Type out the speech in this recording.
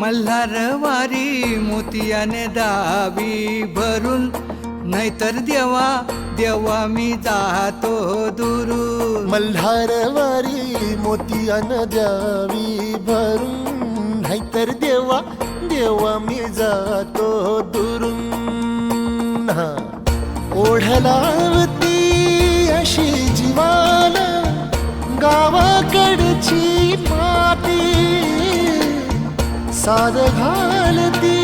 मल्हारवारी मोतियाने दावी भरून, नाहीतर देवा देवा मी जातो दुरून. मल्हारवारी मोतियानं द्यावी भरून, नाहीतर देवा देवा मी जातो दुरून. ओढलावती अशी जीवान गावाकडची माती, साद घालती